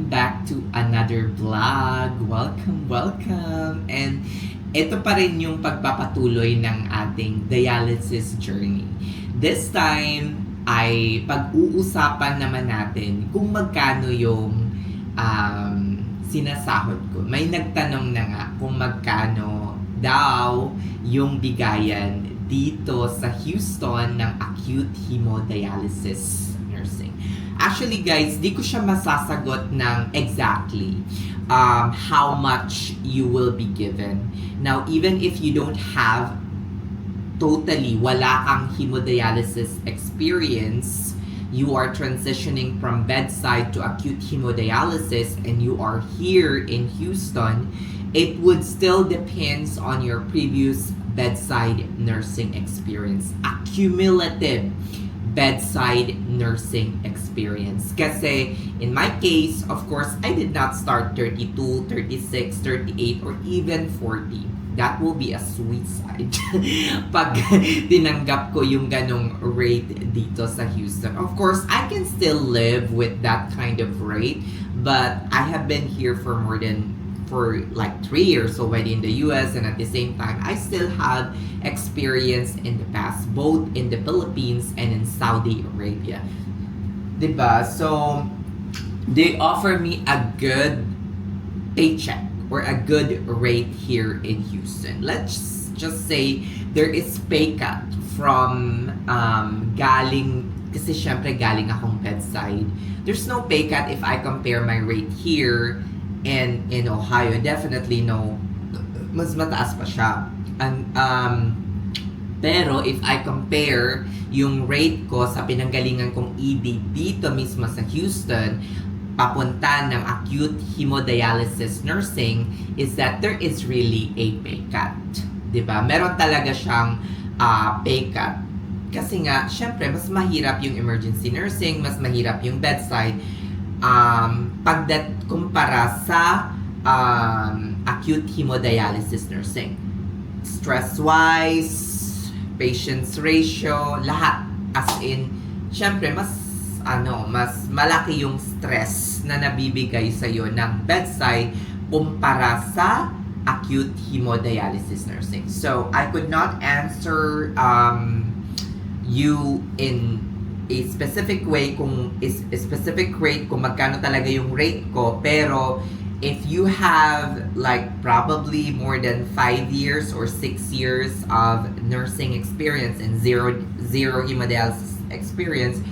welcome back to another vlog. Welcome. And ito pa rin yung pagpapatuloy ng ating dialysis journey. This time ay pag-uusapan naman natin kung magkano yung sinasahod ko. May nagtanong na nga kung magkano daw yung bigayan dito sa Houston ng acute hemodialysis nursing. Actually guys, di ko siya masasagot ng exactly how much you will be given. Now, even if you don't have wala kang hemodialysis experience, you are transitioning from bedside to acute hemodialysis and you are here in Houston, it would still depends on your previous bedside nursing experience. Accumulative bedside nursing experience. Kasi in my case, of course, I did not start 32, 36, 38, or even 40. That will be a sweet side pag tinanggap ko yung ganong rate dito sa Houston. Of course, I can still live with that kind of rate, but I have been here for like 3 years already in the US, and at the same time, I still have experience in the past, both in the Philippines and in Saudi Arabia. Diba? So, they offer me a good paycheck or a good rate here in Houston. Let's just say there is pay cut from kasi syempre galing akong bedside. There's no pay cut if I compare my rate here and in Ohio. Definitely no, mas mataas pa siya. And pero if I compare yung rate ko sa pinanggalingan kong ED dito mismo sa Houston papunta ng acute hemodialysis nursing, is that there is really a pay cut. Diba? Meron talaga siyang pay cut. Kasi nga, syempre, mas mahirap yung emergency nursing, mas mahirap yung bedside kumpara sa acute hemodialysis nursing. Stress-wise, patience ratio, lahat. As in, syempre, mas malaki yung stress na nabibigay sa'yo ng bedside kumpara sa acute hemodialysis nursing. So, I could not answer you in a specific way kung specific rate kung magkano talaga yung rate ko, pero if you have like probably more than 5 years or 6 years of nursing experience and zero hemodialysis experience,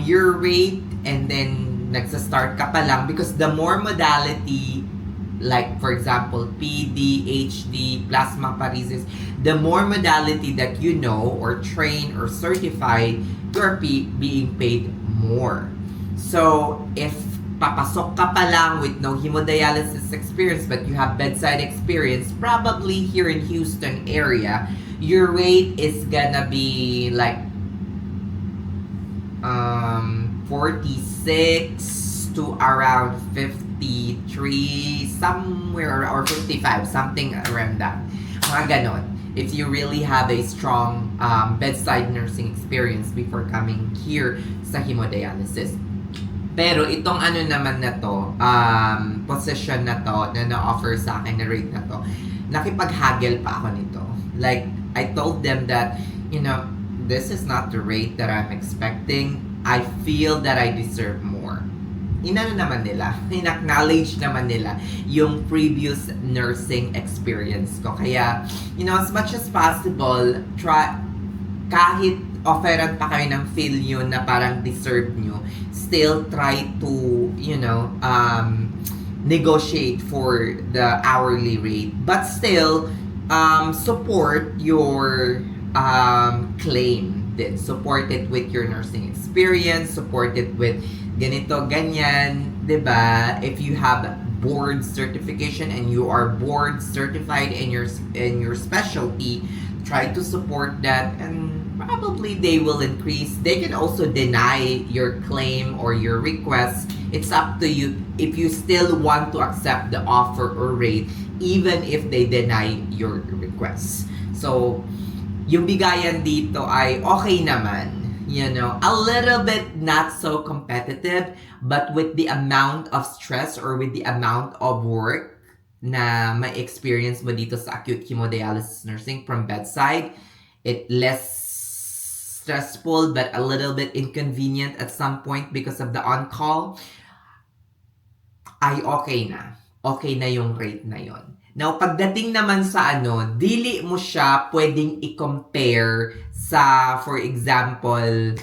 your rate, and then nagsa-start ka pa lang, because the more modality, like for example PD, HD, plasmapheresis, the more modality that you know or train or certified, you're being paid more. So if papasok ka pa lang with no hemodialysis experience but you have bedside experience, probably here in Houston area, your rate is gonna be like 46 to around 53, somewhere, or 55, something around that. Mga ganon. If you really have a strong bedside nursing experience before coming here sa hemodialysis. Pero itong naman na to, position na to, na na-offer sa akin, na rate na to, nakipag-haggle pa ako nito. Like, I told them that, this is not the rate that I'm expecting. I feel that I deserve more. Naman nila, in-acknowledge naman nila yung previous nursing experience ko. Kaya, as much as possible, kahit offeran pa kayo ng feel yun na parang deserve nyo, still try to, negotiate for the hourly rate. But still, support your claim din. Support it with your nursing experience, support it with ganito, ganyan, diba? If you have board certification and you are board certified in your specialty, try to support that, and probably they will increase. They can also deny your claim or your request. It's up to you if you still want to accept the offer or rate, even if they deny your request. So, yung bigayan dito ay okay naman. a little bit not so competitive, but with the amount of stress or with the amount of work na may experience mo dito sa acute hemodialysis nursing from bedside, it less stressful but a little bit inconvenient at some point because of the on-call, ay okay na. Okay na yung rate na yon. Now, pagdating naman sa dili mo siya pwedeng i-compare sa, for example,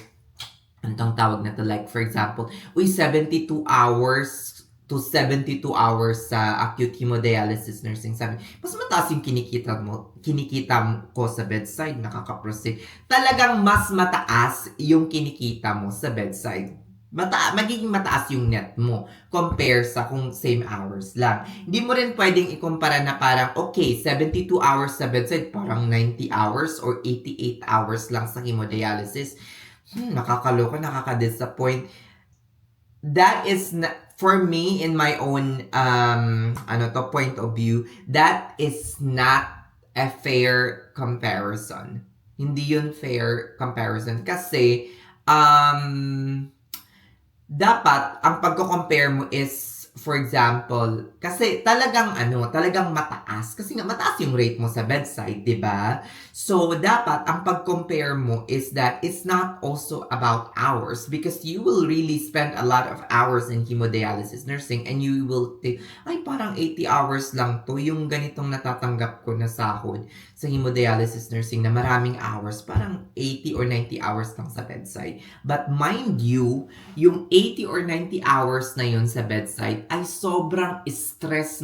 anong tawag na to? Like, for example, 72 hours to 72 hours sa acute hemodialysis nursing. Sabi, mas mataas yung kinikita ko sa bedside, nakaka-proceed. Talagang mas mataas yung kinikita mo sa bedside. Magiging mataas yung net mo compare sa kung same hours lang. Hindi mo rin pwedeng ikumpara na parang, okay, 72 hours sa bedside, parang 90 hours or 88 hours lang sa hemodialysis. Nakakaloka, nakaka-disappoint. That is, for me, in my own point of view, that is not a fair comparison. Hindi yun fair comparison. Kasi, dapat, ang pagko-compare mo is, for example, kasi talagang mataas. Kasi nga, mataas yung rate mo sa bedside, di ba? So, dapat, ang pag-compare mo is that it's not also about hours because you will really spend a lot of hours in hemodialysis nursing and you will think, ay, parang 80 hours lang to, yung ganitong natatanggap ko na sahod sa hemodialysis nursing na maraming hours, parang 80 or 90 hours lang sa bedside. But mind you, yung 80 or 90 hours na yun sa bedside ay sobrang stress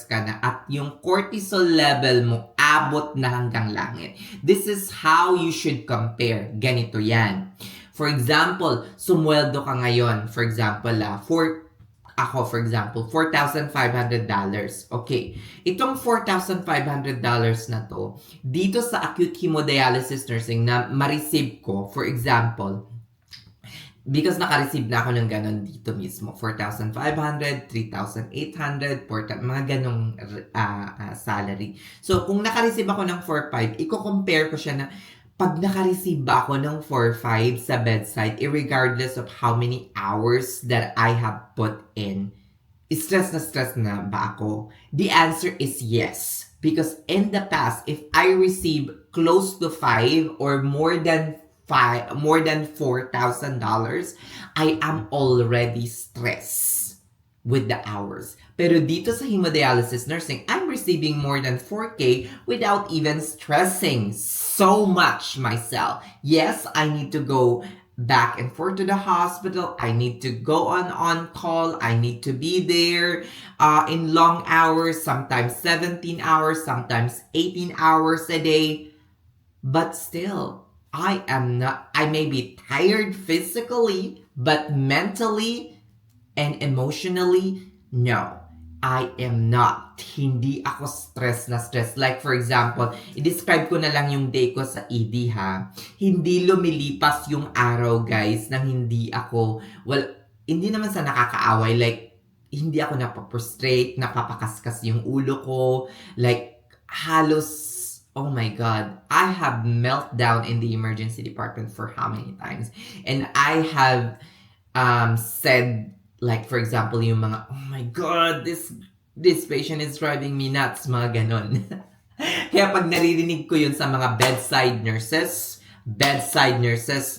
ka na at yung cortisol level mo abot na hanggang langit. This is how you should compare. Ganito yan. For example, sumweldo ka ngayon. For example, $4,500. Okay. Itong $4,500 na to, dito sa acute hemodialysis nursing na ma-receive ko, for example, because naka-receive na ako ng ganon dito mismo, 4,500, 3,800, mga ganong salary. So, kung naka-receive ako ng 4,500, i-compare ko siya na pag naka-receive ba ako ng 4,500 sa bedside, regardless of how many hours that I have put in, stress na ba ako? The answer is yes. Because in the past, if I receive close to 5 or more than $4,000, I am already stressed with the hours. Pero dito sa hemodialysis nursing, I'm receiving more than 4K without even stressing so much myself. Yes, I need to go back and forth to the hospital. I need to go on call. I need to be there in long hours, sometimes 17 hours, sometimes 18 hours a day. But still, I may be tired physically, but mentally and emotionally, no, I am not. Hindi ako stress. Like for example, i-describe ko na lang yung day ko sa ED ha. Hindi lumilipas yung araw guys nang hindi naman sa nakakaaway. Like, hindi ako napaprostrate, napapakaskas yung ulo ko. Like, halos, oh my God, I have meltdown in the emergency department for how many times? And I have said, like for example, yung mga, oh my God, this patient is driving me nuts, mga ganon. Kaya pag naririnig ko yun sa mga bedside nurses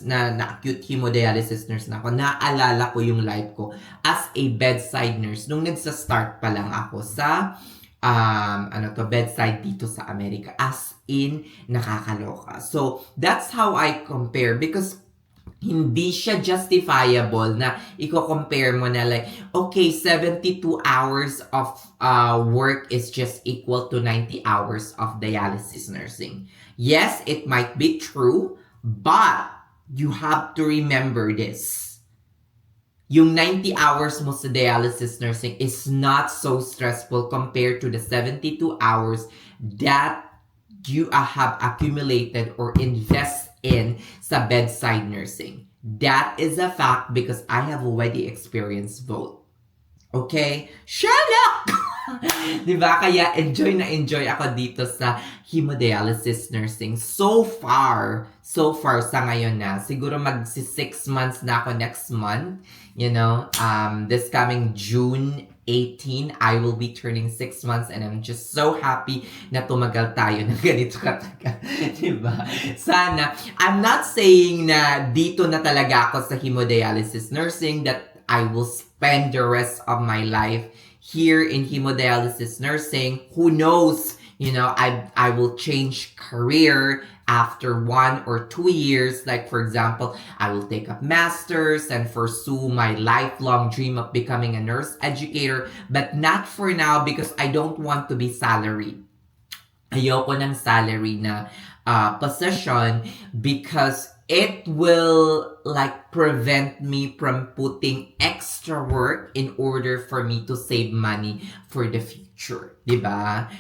na acute hemodialysis nurse na ako, naalala ko yung life ko as a bedside nurse nung nagsa-start pa lang ako sa bedside dito sa Amerika. As in, nakakaloka. So, that's how I compare because hindi siya justifiable na i-compare mo na like, okay, 72 hours of work is just equal to 90 hours of dialysis nursing. Yes, it might be true, but you have to remember this. Yung 90 hours mo sa dialysis nursing is not so stressful compared to the 72 hours that you have accumulated or invest in sa bedside nursing. That is a fact because I have already experienced both. Okay? Shut up! Diba? Kaya enjoy na enjoy ako dito sa hemodialysis nursing. So far sa ngayon na, siguro magsi 6 months na ako next month. You know, this coming June 18, I will be turning 6 months and I'm just so happy na tumagal tayo ng ganito katagal. Diba? Sana, I'm not saying na dito na talaga ako sa hemodialysis nursing, that I will spend the rest of my life here in hemodialysis nursing. Who knows? You know, I will change career after 1 or 2 years. Like, for example, I will take up masters and pursue my lifelong dream of becoming a nurse educator. But not for now, because I don't want to be salaried. Ayoko ng salary na position, because it will like prevent me from putting extra work in order for me to save money for the future, diba?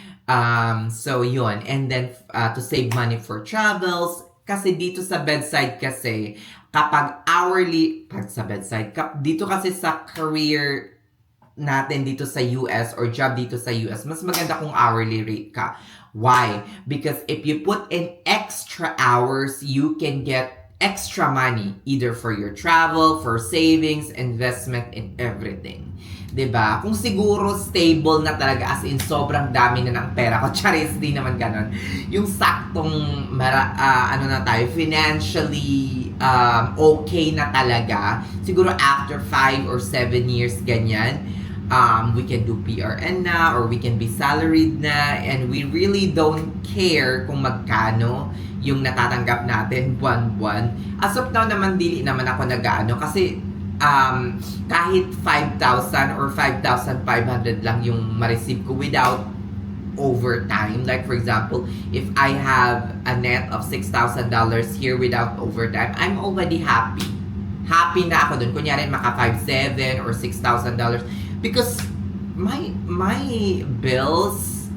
So yun, and then to save money for travels, kasi dito sa bedside kasi, kapag hourly, dito kasi sa career natin dito sa US or job dito sa US, mas maganda kung hourly rate ka. Why? Because if you put in extra hours, you can get extra money, either for your travel, for savings, investment, and everything. 'Di ba? Kung siguro stable na talaga, as in sobrang dami na ng pera ko, charis, di naman ganon. Yung saktong ano na tayo, financially okay na talaga. Siguro after 5 or 7 years ganyan, we can do PRN na, or we can be salaried na, and we really don't care kung magkano yung natatanggap natin buwan-buwan. As of now naman, dili naman ako nag-ano, kasi kahit 5,000 or 5,500 lang yung ma-receive ko without overtime. Like, for example, if I have a net of $6,000 here without overtime, I'm already happy. Happy na ako dun. Kunyari, maka 5,700 or $6,000. Because my bills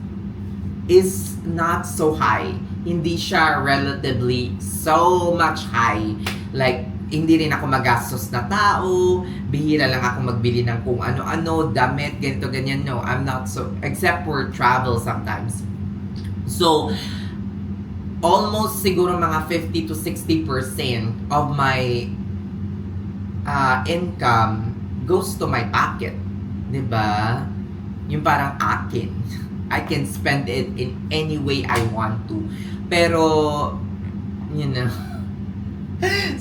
is not so high. Hindi siya relatively so much high. Like, hindi rin ako magastos na tao. Bihira lang ako magbili ng kung ano-ano, damit, ganito, ganyan. No, I'm not so, except for travel sometimes. So, almost siguro mga 50 to 60% of my income goes to my pocket. Diba? Yung parang akin. I can spend it in any way I want to. Pero, you know,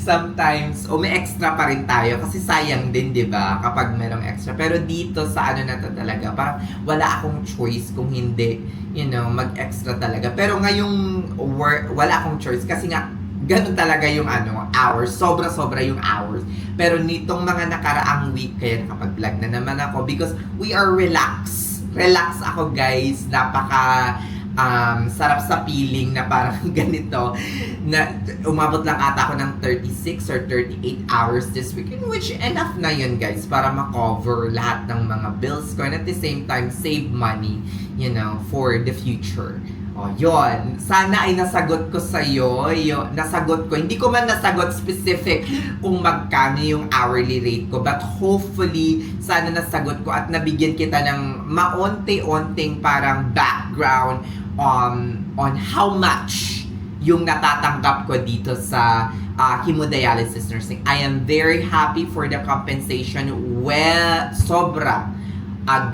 sometimes, may extra pa rin tayo kasi sayang din, di ba? Kapag merong extra. Pero dito sa ano na to talaga, parang wala akong choice kung hindi, you know, mag-extra talaga. Pero ngayong work, wala akong choice kasi nga, ganun talaga yung hours. Sobra-sobra yung hours. Pero nitong mga nakaraang week, kaya nakapag-vlog na naman ako because we are relaxed. Relax ako, guys. Napaka sarap sa feeling na parang ganito, na umabot lang ata ako ng 36 or 38 hours this week, which enough na yun, guys, para ma-cover lahat ng mga bills ko and at the same time save money, you know, for the future. O, yun. Sana ay nasagot ko sa'yo. Nasagot ko. Hindi ko man nasagot specific kung magkano yung hourly rate ko. But hopefully, sana nasagot ko at nabigyan kita ng maonte-onting parang background on how much yung natatanggap ko dito sa hemodialysis nursing. I am very happy for the compensation. Well, sobra.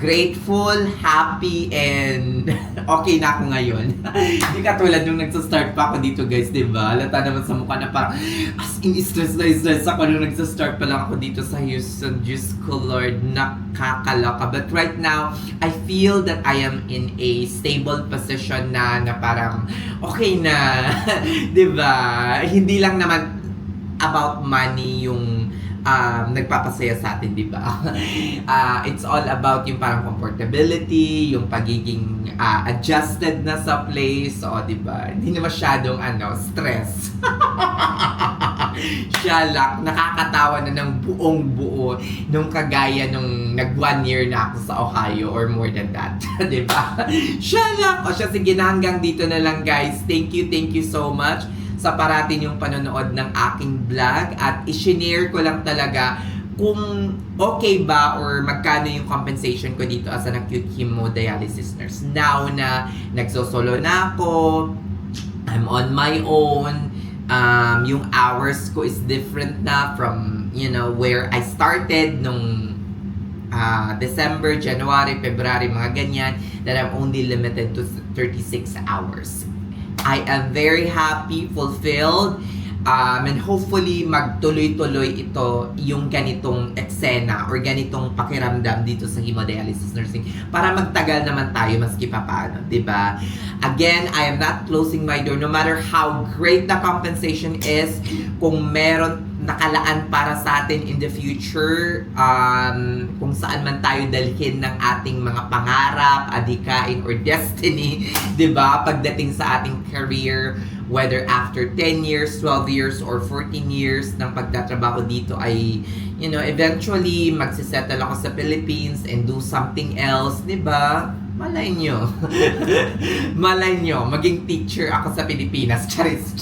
Grateful, happy, and okay na ako ngayon. Hindi katulad nung nagsa-start pa ako dito, guys, diba? Lata naman sa mukha na parang as in stress ako nung nagsa-start pa lang ako dito sa Houston. Diyos ko, Lord, nakakaloka. But right now, I feel that I am in a stable position na parang okay na. Diba? Hindi lang naman about money yung nagpapasaya sa atin, di ba? It's all about yung parang comfortability, yung pagiging adjusted na sa place, o di ba? Hindi na masyadong stress. Siya lang, nakakatawa na ng buong buo nung kagaya nung nag 1 year na ako sa Ohio or more than that. Di ba? Siya lang. O siya, sige na, hanggang dito na lang, guys. Thank you so much sa parating yung panonood ng aking vlog at i-share ko lang talaga kung okay ba or magkano yung compensation ko dito as an acute hemodialysis nurse. Now na nagsosolo na ako, I'm on my own, yung hours ko is different na from, where I started nung December, January, February, mga ganyan, that I'm only limited to 36 hours. I am very happy, fulfilled, and hopefully magtuloy-tuloy ito yung ganitong eksena or ganitong pakiramdam dito sa hemodialysis nursing para magtagal naman tayo maski papaano, diba? Again, I am not closing my door no matter how great the compensation is. Kung meron nakalaan para sa atin in the future, kung saan man tayo dalhin ng ating mga pangarap, adhikain, or destiny, diba? Pagdating sa ating career, whether after 10 years, 12 years, or 14 years ng pagtatrabaho dito ay, eventually magsisettle ako sa Philippines and do something else, di ba? Malay nyo. Malay nyo, maging teacher ako sa Pilipinas. Charis,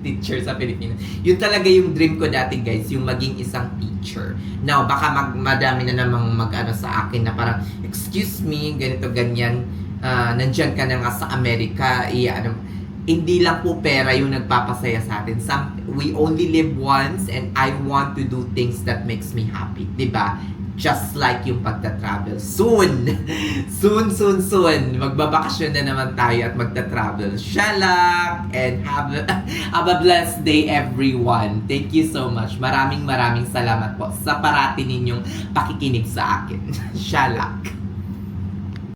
teacher sa Pilipinas. Yun talaga yung dream ko dati, guys, yung maging isang teacher. Now, baka madami na namang mag-ano sa akin na parang, excuse me, ganito, ganyan, nandyan ka na nga sa Amerika, hindi lang po pera yung nagpapasaya sa atin. We only live once and I want to do things that makes me happy. Diba? Just like yung pagta-travel. Soon! Soon! Magbabakasyon na naman tayo at magta-travel. Shalak! And have a blessed day, everyone. Thank you so much. Maraming salamat po sa parati ninyong pakikinig sa akin. Shalak!